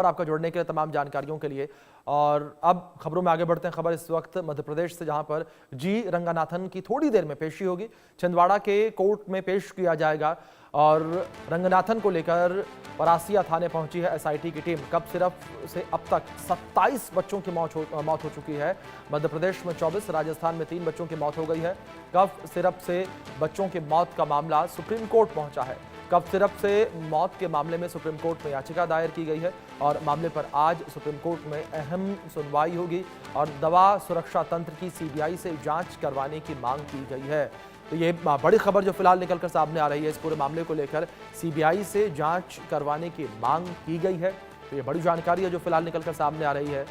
और आपका जुड़ने के लिए, तमाम जानकारियों के लिए। और अब खबरों में आगे बढ़ते हैं। खबर इस वक्त मध्य प्रदेश से, जहां पर जी रंगनाथन की थोड़ी देर में पेशी होगी। छिंदवाड़ा के कोर्ट में पेश किया जाएगा और रंगनाथन को लेकर परासिया थाने पहुंची है एसआईटी की टीम। कफ सिरप से अब तक 27 बच्चों की मौत हो चुकी है। मध्य प्रदेश में 24, राजस्थान में 3 बच्चों की मौत हो गई है। कफ सिरप से बच्चों की मौत का मामला सुप्रीम कोर्ट पहुंचा है। कफ सिरप से मौत के मामले में सुप्रीम कोर्ट में याचिका दायर की गई है और मामले पर आज सुप्रीम कोर्ट में अहम सुनवाई होगी और दवा सुरक्षा तंत्र की सीबीआई से जांच करवाने की मांग की गई है। तो ये बड़ी खबर जो फिलहाल निकलकर सामने आ रही है, इस पूरे मामले को लेकर सीबीआई से जांच करवाने की मांग की गई है। तो ये बड़ी जानकारी है जो फिलहाल निकलकर सामने आ रही है।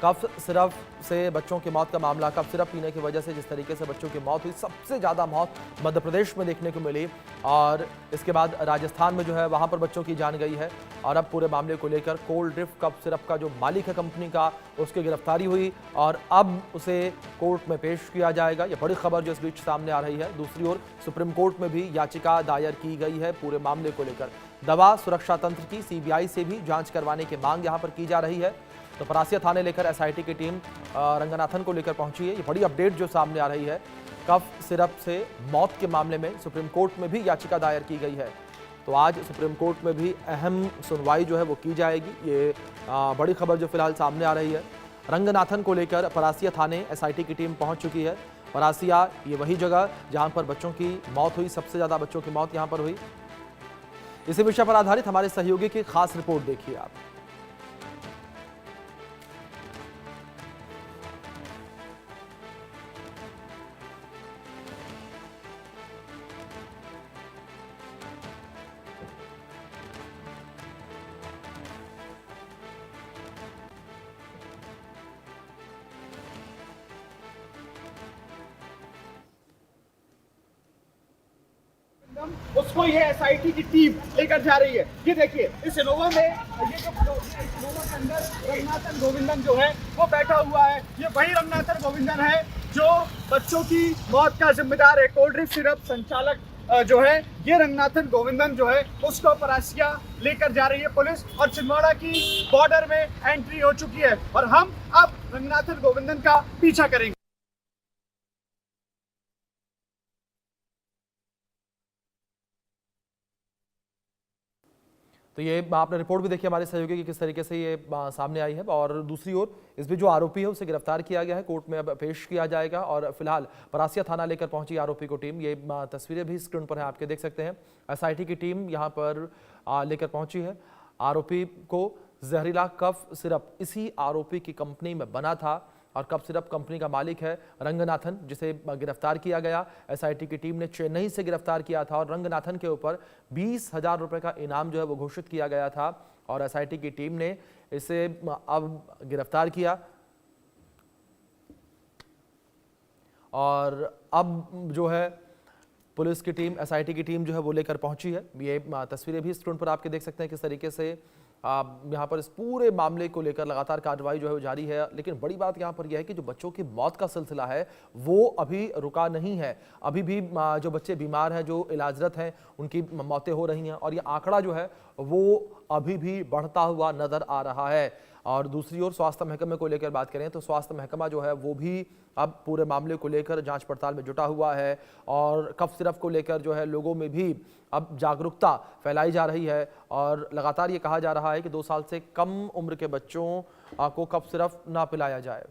कफ सिरप से बच्चों की मौत का मामला, कफ सिरप पीने की वजह से जिस तरीके से बच्चों की मौत हुई, सबसे ज़्यादा मौत मध्य प्रदेश में देखने को मिली और इसके बाद राजस्थान में जो है वहाँ पर बच्चों की जान गई है। और अब पूरे मामले को लेकर कोल्ड ड्रिफ्ट कफ सिरप का जो मालिक है कंपनी का, उसकी गिरफ्तारी हुई और अब उसे कोर्ट में पेश किया जाएगा। ये बड़ी खबर जो इस बीच सामने आ रही है। दूसरी ओर सुप्रीम कोर्ट में भी याचिका दायर की गई है पूरे मामले को लेकर। दवा सुरक्षा तंत्र की सीबीआई से भी जाँच करवाने की मांग यहाँ पर की जा रही है। तो परासिया थाने लेकर एसआईटी की टीम रंगनाथन को लेकर पहुंची है। ये बड़ी अपडेट जो सामने आ रही है। कफ सिरप से मौत के मामले में सुप्रीम कोर्ट में भी याचिका दायर की गई है। तो आज सुप्रीम कोर्ट में भी अहम सुनवाई जो है वो की जाएगी। ये बड़ी खबर जो फिलहाल सामने आ रही है। रंगनाथन को लेकर परासिया थाने एसआईटी की टीम पहुंच चुकी है। परासिया ये वही जगह जहां पर बच्चों की मौत हुई, सबसे ज्यादा बच्चों की मौत यहां पर हुई। इसी विषय पर आधारित हमारे सहयोगी की खास रिपोर्ट देखिए आप। उसको ये एसआईटी की टीम लेकर जा रही है। ये देखिए, इस इनोवा में ये जो इनोवा के अंदर रंगनाथन गोविंदन जो है वो बैठा हुआ है। ये वही रंगनाथन गोविंदन है जो बच्चों की मौत का जिम्मेदार है। कोल्ड ड्रिफ्ट सिरप संचालक जो है, ये रंगनाथन गोविंदन जो है उसको परासिया लेकर जा रही है पुलिस और छिंदवाड़ा की बॉर्डर में एंट्री हो चुकी है और हम अब रंगनाथन गोविंदन का पीछा करेंगे। तो ये आपने रिपोर्ट भी देखी हमारे सहयोगी की किस तरीके से ये सामने आई है। और दूसरी ओर इसमें जो आरोपी है उसे गिरफ्तार किया गया है, कोर्ट में अब पेश किया जाएगा। और फिलहाल परासिया थाना लेकर पहुंची आरोपी को टीम। ये तस्वीरें भी स्क्रीन पर है, आपके देख सकते हैं। एसआईटी की टीम यहां पर लेकर पहुंची है। आरोपी को जहरीला कफ सिरप इसी आरोपी की कंपनी में बना था और कफ सिरप कंपनी का मालिक है रंगनाथन, जिसे गिरफ्तार किया गया। एसआईटी की टीम ने चेन्नई से गिरफ्तार किया था और रंगनाथन के ऊपर 20,000 रुपए का इनाम जो है वो घोषित किया गया था और एसआईटी की टीम ने इसे अब गिरफ्तार किया और अब जो है पुलिस की टीम, एसआईटी की टीम जो है वो लेकर पहुंची है। ये तस्वीरें भी स्क्रीन पर आपके देख सकते हैं किस तरीके से यहाँ पर इस पूरे मामले को लेकर लगातार कार्रवाई जो है वो जारी है। लेकिन बड़ी बात यहाँ पर यह है कि जो बच्चों की मौत का सिलसिला है वो अभी रुका नहीं है। अभी भी जो बच्चे बीमार हैं, जो इलाजरत हैं, उनकी मौतें हो रही हैं और ये आंकड़ा जो है वो अभी भी बढ़ता हुआ नजर आ रहा है। और दूसरी ओर स्वास्थ्य महकमे को लेकर बात करें तो स्वास्थ्य महकमा जो है वो भी अब पूरे मामले को लेकर जांच पड़ताल में जुटा हुआ है और कफ सिरप को लेकर जो है लोगों में भी अब जागरूकता फैलाई जा रही है। और लगातार ये कहा जा रहा है कि 2 साल से कम उम्र के बच्चों को कफ सिरप ना पिलाया जाए।